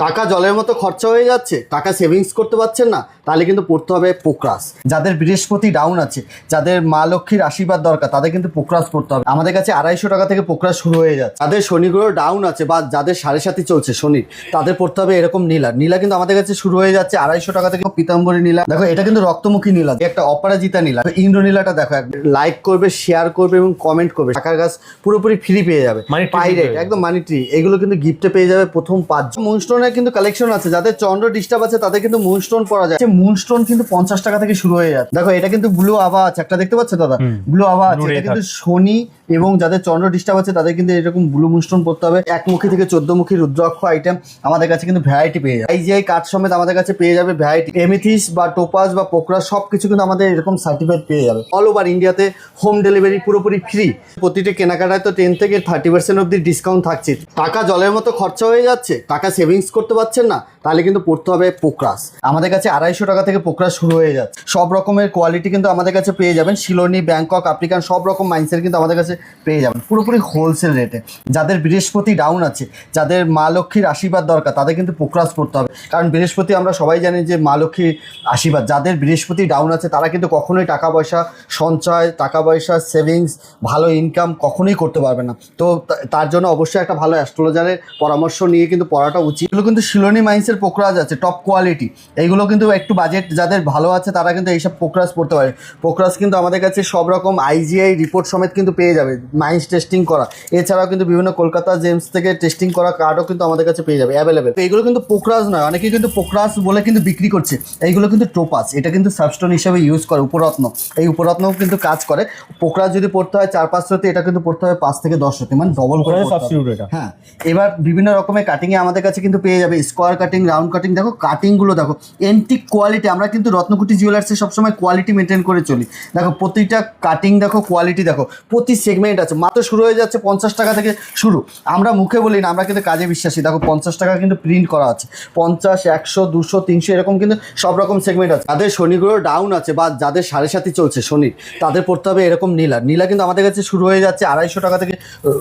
টাকা জলের মতো খরচা হয়ে যাচ্ছে, টাকা সেভিংস করতে পারছেন না, তাহলে কিন্তু পড়তে হবে পোকরাস। যাদের বৃহস্পতি ডাউন আছে, যাদের মা লক্ষ্মীর আশীর্বাদ দরকার, তাদের কিন্তু পোকরাস পড়তে হবে। আমাদের কাছে 250 টাকা থেকে পোকরাস শুরু হয়ে যাচ্ছে। যাদের শনি গ্রহ ডাউন আছে বা যাদের 7.5 চলছে শনির, তাদের পড়তে হবে এরকম নীলা। নীলা কিন্তু আমাদের কাছে শুরু হয়ে যাচ্ছে 250 টাকা থেকে। পীতাম্বরী নীলা দেখো, এটা কিন্তু রক্তমুখী নীলা, একটা অপরাজিতা নীলা। ইন্দ্র নীলাটা দেখো, লাইক করবে, শেয়ার করবে এবং কমেন্ট করবে, টাকার গাছ পুরোপুরি ফ্রি পেয়ে যাবে। পাইরেট একদম মানি ট্রি, এগুলো কিন্তু গিফটে পেয়ে যাবে প্রথম 5। মুনস্টোনের কিন্তু কালেকশন আছে। যাদের চন্দ্র ডিস্টার্ব আছে তাদের কিন্তু মুনস্টোন পরা যায়। মুনস্টোন কিন্তু 50 টাকা থেকে শুরু হয়ে যাচ্ছে। দেখো, এটা কিন্তু ব্লু আভা আছে, একটা দেখতে পাচ্ছ দাদা, ব্লু আভা আছে। এটা কিন্তু শনি এবং যাদের চন্দ্র ডিস্টার্ব আছে তাদের কিন্তু এরকম ব্লু মুনস্টোন পড়তে হবে। 1মুখী থেকে 14মুখী রুদ্রাক্ষ আইটেম আমাদের কাছে কিন্তু ভ্যারাইটি পেয়ে যাবে। IGI কার্ড সমেত আমাদের কাছে পেয়ে যাবে ভ্যারাইটি। এমিথিস বা টোপাস বা পোকরা সবকিছু কিন্তু আমাদের এরকম সার্টিফাইড পেয়ে যাবে। অল ওভার ইন্ডিয়াতে হোম ডেলিভারি পুরোপুরি ফ্রি। প্রতিটি কেনাকাটায় তো 10 থেকে 30% অব্দি ডিসকাউন্ট থাকছে। টাকা জলের মতো খরচা হয়ে যাচ্ছে, টাকা সেভিংস করতে পারছেন না, তাহলে কিন্তু পড়তে হবে পোকরাস। আমাদের কাছে 250 টাকা থেকে পোকরাস শুরু হয়ে যাচ্ছে। সব রকমের কোয়ালিটি কিন্তু আমাদের কাছে পেয়ে যাবেন। শিলোনি, ব্যাংকক, আফ্রিকান সব রকম মাইন্সের কিন্তু আমাদের কাছে পেয়ে যাবেন পুরোপুরি হোলসেল রেটে। যাদের বৃহস্পতি ডাউন আছে, যাদের মা লক্ষ্মীর আশীর্বাদ দরকার, তাদের কিন্তু পোকরাস পড়তে হবে। কারণ বৃহস্পতি আমরা সবাই জানি যে মা লক্ষ্মীর আশীর্বাদ। যাদের বৃহস্পতি ডাউন আছে তারা কিন্তু কখনোই টাকা পয়সা সঞ্চয়, টাকা পয়সা সেভিংস, ভালো ইনকাম কখনোই করতে পারবে না। তো তার জন্য অবশ্যই একটা ভালো অ্যাস্ট্রোলজারের পরামর্শ নিয়ে কিন্তু পড়াটা উচিত। এগুলো কিন্তু শিলোনি মাইন্সের পোকরাস আছে, টপ কোয়ালিটি। এইগুলো কিন্তু একটু বাজেট যাদের ভালো আছে তারা কিন্তু এইসব পোকরাস পড়তে পারে। পোকরাস কিন্তু আমাদের কাছে সব রকম IGI রিপোর্ট সমেত কিন্তু পেয়ে যাবে, মাইন্স টেস্টিং করা। এছাড়াও কিন্তু বিভিন্ন কলকাতা জেমস থেকে টেস্টিং করা কার্ডও কিন্তু আমাদের কাছে পেয়ে যাবে অ্যাভেলেবেল। এইগুলো কিন্তু পোকরাস নয়, অনেকেই কিন্তু পোকরাস বলে কিন্তু বিক্রি করছে। এইগুলো কিন্তু টোপাস, এটা কিন্তু সাবস্টোন হিসেবে ইউজ করে। উপরত্ন, এই উপরত্নও কিন্তু কাজ করে। পোকরাস যদি পড়তে হয় 4-5 রতি, এটা কিন্তু পড়তে হবে 5 থেকে 10 রতি, মানে ডবল করে সাবস্টিটিউট এটা। হ্যাঁ, এবার বিভিন্ন রকমের কাটিংয়ে আমাদের কাছে কিন্তু পেয়ে যাবে। Square cutting, round cutting. দেখো কাটিংগুলো দেখো, এন্টিক কোয়ালিটি। আমরা কিন্তু রত্নকুটি জুয়েলার্সে সবসময় কোয়ালিটি মেনটেন করে চলি। দেখো প্রতিটা কাটিং দেখো, কোয়ালিটি দেখো, প্রতি সেগমেন্ট আছে। মাত্র শুরু হয়ে যাচ্ছে 50 টাকা থেকে শুরু। আমরা মুখে বলি না, আমরা কিন্তু কাজে বিশ্বাসী। দেখো 50 টাকা কিন্তু প্রিন্ট করা আছে। 50, 100, 200, 300 এরকম কিন্তু সব রকম সেগমেন্ট আছে। যাদের শনি গ্রহ ডাউন আছে বা যাদের 7.5 চলছে শনির, তাদের পড়তে হবে এরকম নীলা। নীলা কিন্তু আমাদের কাছে শুরু হয়ে যাচ্ছে 250 টাকা থেকে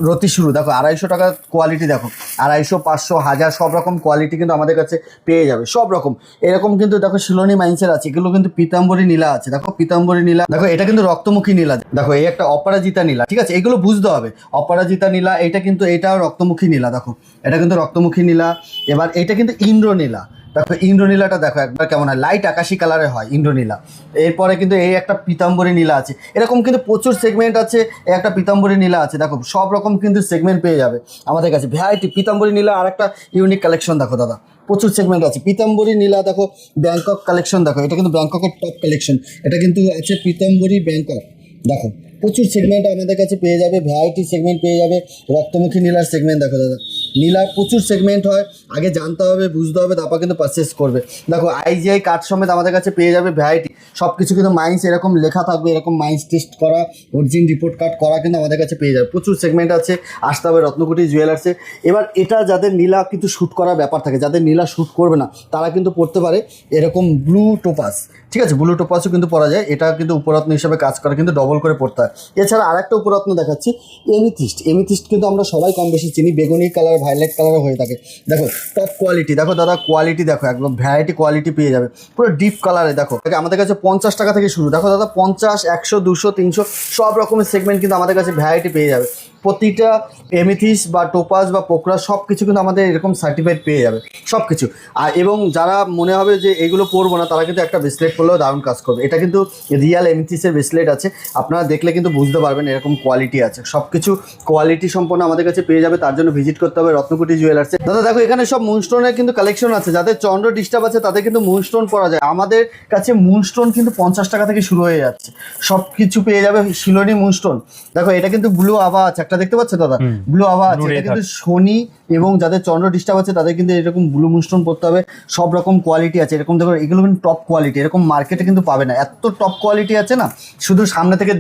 রতি শুরু। দেখো 250 টাকার কোয়ালিটি দেখো, 250, 500, 1000 সব রকম কোয়ালিটি কিন্তু আমাদের কাছে পেয়ে যাবে। সব রকম এরকম কিন্তু দেখো শিলোনি মাইন্সের আছে। এগুলো কিন্তু পীতাম্বরী নীলা আছে। দেখো পীতাম্বরী নীলা, দেখো এটা কিন্তু রক্তমুখী নীলা। দেখো এই একটা অপরাজিতা নীলা, ঠিক আছে, এগুলো বুঝতে হবে। অপরাজিতা নীলা, এটা কিন্তু এটাও রক্তমুখী নীলা। দেখো এটা কিন্তু রক্তমুখী নীলা। এবার এটা কিন্তু ইন্দ্রনীলা। দেখো ইন্দ্রনীলাটা দেখো একবার কেমন হয়, লাইট আকাশি কালারে হয় ইন্দ্রনীলা। এরপরে কিন্তু এই একটা পীতাম্বরী নীলা আছে। এরকম কিন্তু প্রচুর সেগমেন্ট আছে। এই একটা পীতাম্বরী নীলা আছে। দেখো সব রকম কিন্তু সেগমেন্ট পেয়ে যাবে আমাদের কাছে ভ্যারাইটি। পীতাম্বরী নীলা আর একটা ইউনিক কালেকশন দেখো দাদা, প্রচুর সেগমেন্ট আছে। পীতাম্বরী নীলা দেখো, ব্যাংকক কালেকশন দেখো, এটা কিন্তু ব্যাংককের টপ কালেকশন। এটা কিন্তু আছে পীতাম্বরী ব্যাংকক। দেখো প্রচুর সেগমেন্ট আমাদের কাছে পেয়ে যাবে, ভ্যারাইটি সেগমেন্ট পেয়ে যাবে। রক্তমুখী নীলার সেগমেন্ট দেখো দাদা, নীলার প্রচুর সেগমেন্ট হয়। আগে জানতে হবে, বুঝতে হবে, তারপর কিন্তু পারচেস করবে। দেখো IGI কার্ড সমেত আমাদের কাছে পেয়ে যাবে ভ্যারাইটি। সব কিছু কিন্তু মাইন্স এরকম লেখা থাকবে, এরকম মাইন্স টেস্ট করা, অরিজিন রিপোর্ট কার্ড করা কিন্তু আমাদের কাছে পেয়ে যাবে। প্রচুর সেগমেন্ট আছে, আসতে হবে রত্নকুটি জুয়েলার্সে। এবার এটা যাদের নীলা কিন্তু শ্যুট করার ব্যাপার থাকে, যাদের নীলা শ্যুট করবে না তারা কিন্তু পড়তে পারে এরকম ব্লু টোপাস, ঠিক আছে। ব্লু টোপাসও কিন্তু পরা যায়। এটা কিন্তু উপরত্ন হিসেবে কাজ করে, কিন্তু ডবল করে পড়তে হয়। এছাড়া আরেকটা উপরত্ন দেখাচ্ছি, এমিথিস্ট। এমিথিস্ট কিন্তু আমরা সবাই কম বেশি চিনি, বেগুনি কালার, ভায়োলেট কালারও হয়ে থাকে। দেখো টপ কোয়ালিটি, দেখো দাদা কোয়ালিটি দেখো, একদম ভ্যারাইটি কোয়ালিটি পেয়ে যাবে পুরো ডিপ কালারে। দেখো আমাদের কাছে 50 টাকা থেকে শুরু। দেখো দাদা 50, 100, 200, 300 সব রকমের সেগমেন্ট কিন্তু আমাদের কাছে ভ্যারাইটি পেয়ে যাবে। প্রতিটা এমিথিস বা টোপাস বা পোকরা সব কিছু কিন্তু আমাদের এরকম সার্টিফাইড পেয়ে যাবে সব কিছু। আর এবং যারা মনে হবে যে এগুলো পরবো না, তারা কিন্তু একটা ব্রেসলেট পরলেও দারুণ কাজ করবে। এটা কিন্তু রিয়াল এমিথিসের ব্রেসলেট আছে, আপনারা দেখলে কিন্তু বুঝতে পারবেন এরকম কোয়ালিটি আছে। সব কিছু কোয়ালিটি সম্পন্ন আমাদের কাছে পেয়ে যাবে। তার জন্য ভিজিট করতে হবে রত্নকুটি জুয়েলার্সে। দাদা দেখো এখানে সব মুনস্টোনের কিন্তু কালেকশন আছে। যাদের চন্দ্র ডিস্টার্ব আছে তাদের কিন্তু মুনস্টোন পরা যায়। আমাদের কাছে মুনস্টোন কিন্তু 50 টাকা থেকে শুরু হয়ে যাচ্ছে। সব কিছু পেয়ে যাবে। শিলোনি মুনস্টোন দেখো, এটা কিন্তু ব্লু আভা আছে, একটা দেখতে পাচ্ছ দাদা, ব্লু আভা আছে। এটা কিন্তু শনি এবং যাদের চন্দ্র ডিস্টার্ব আছে তাদের কিন্তু এরকম ব্লু মুনস্টোন পড়তে হবে। সব রকম কোয়ালিটি আছে এরকম। দেখো এগুলো কিন্তু টপ কোয়ালিটি, এরকম মার্কেটে কিন্তু পাবে না। এত টপ কোয়ালিটি আছে না, শুধু সামনে থেকে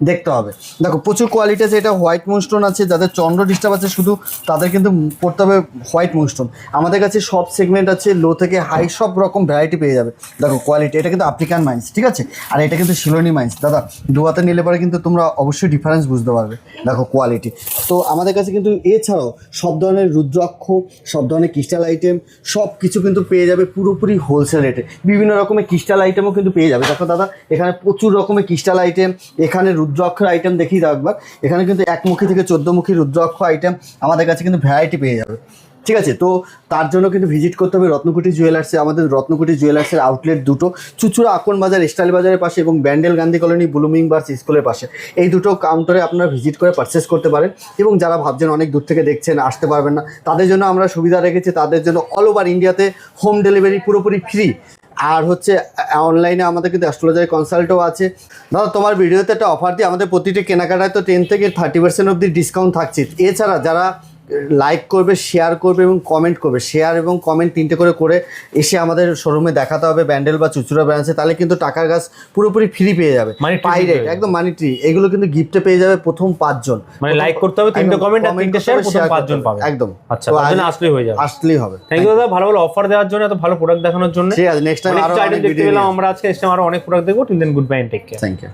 দেখতে হবে। দেখো প্রচুর কোয়ালিটি আছে। এটা হোয়াইট মুনস্টোন আছে। যাদের চন্দ্র ডিস্টার্ব আছে শুধু তাদের কিন্তু পড়তে হবে হোয়াইট মুনস্টোন। আমাদের কাছে সব সেগমেন্ট আছে, লো থেকে হাই সব রকম ভ্যারাইটি পেয়ে যাবে। দেখো কোয়ালিটি, এটা কিন্তু আফ্রিকান মাইন্স, ঠিক আছে, আর এটা কিন্তু শিলোনি মাইন্স। দাদা দুয়াতে নিলে পরে কিন্তু তোমরা অবশ্যই ডিফারেন্স বুঝতে পারবে। দেখো কোয়ালিটি। তো আমাদের কাছে কিন্তু এছাড়াও সব ধরনের রুদ্রাক্ষ, সব ধরনের ক্রিস্টাল আইটেম সব কিছু কিন্তু পেয়ে যাবে পুরোপুরি হোলসেল রেটে। বিভিন্ন রকমের ক্রিস্টাল আইটেমও কিন্তু পেয়ে যাবে। দেখো দাদা এখানে প্রচুর রকমের ক্রিস্টাল আইটেম, এখানে রুদ্রাক্ষর আইটেম দেখিয়ে দাও একবার। এখানে কিন্তু 1মুখী থেকে 14মুখী রুদ্রাক্ষ আইটেম আমাদের কাছে কিন্তু ভ্যারাইটি পেয়ে যাবে, ঠিক আছে। তো তার জন্য কিন্তু ভিজিট করতে হবে রত্নকুটি জুয়েলার্সে। আমাদের রত্নকুটি জুয়েলার্সের আউটলেট দুটো, চুচুড়া আকন বাজার স্টাইল বাজারের পাশে এবং ব্যান্ডেল গান্ধী কলোনি ব্লুমিং বার্স স্কুলের পাশে। এই দুটো কাউন্টারে আপনারা ভিজিট করে পারচেস করতে পারেন। এবং যারা ভাবছেন অনেক দূর থেকে দেখছেন, আসতে পারবেন না, তাদের জন্য আমরা সুবিধা রেখেছি। তাদের জন্য অল ওভার ইন্ডিয়াতে হোম ডেলিভারি পুরোপুরি ফ্রি। আর হচ্ছে অনলাইনে আমাদের কিন্তু অ্যাস্ট্রোলজারি কনসাল্টও আছে। দাদা তোমার ভিডিওতে একটা অফার দিই, আমাদের প্রতিটি কেনাকাটায় তো 10 থেকে 30% অবধি ডিসকাউন্ট থাকছে। এছাড়া যারা লাইক করবে, শেয়ার করবে এবং কমেন্ট করবে, শেয়ার এবং কমেন্ট 3টে করে এসে আমাদের শোরুমে দেখাতে হবে ব্যান্ডেল বা চুচুড়া ব্রাঞ্চে, তাহলে কিন্তু টাকার গাছ পুরোপুরি ফ্রি পেয়ে যাবে। পাইরেট একদম মানি ট্রি, এগুলো কিন্তু গিফটে পেয়ে যাবে প্রথম 5 জন। মানে লাইক করতে হবে, 3টে কমেন্ট আর 3টে শেয়ার, প্রথম 5 জন পাবে একদম। আচ্ছা, তার জন্য আসলেই হয়ে যাবে, আসলেই হবে। থ্যাংক ইউ দাদা, ভালো ভালো অফার দেওয়ার জন্য, এত ভালো প্রোডাক্ট দেখানোর জন্য। ঠিক আছে, নেক্সট টাইম আরো অনেক দেখতে পেলাম আমরা, আজকে নেক্সট টাইম আরো অনেক প্রোডাক্ট দেখবো। Till then good bye and take care. Thank you.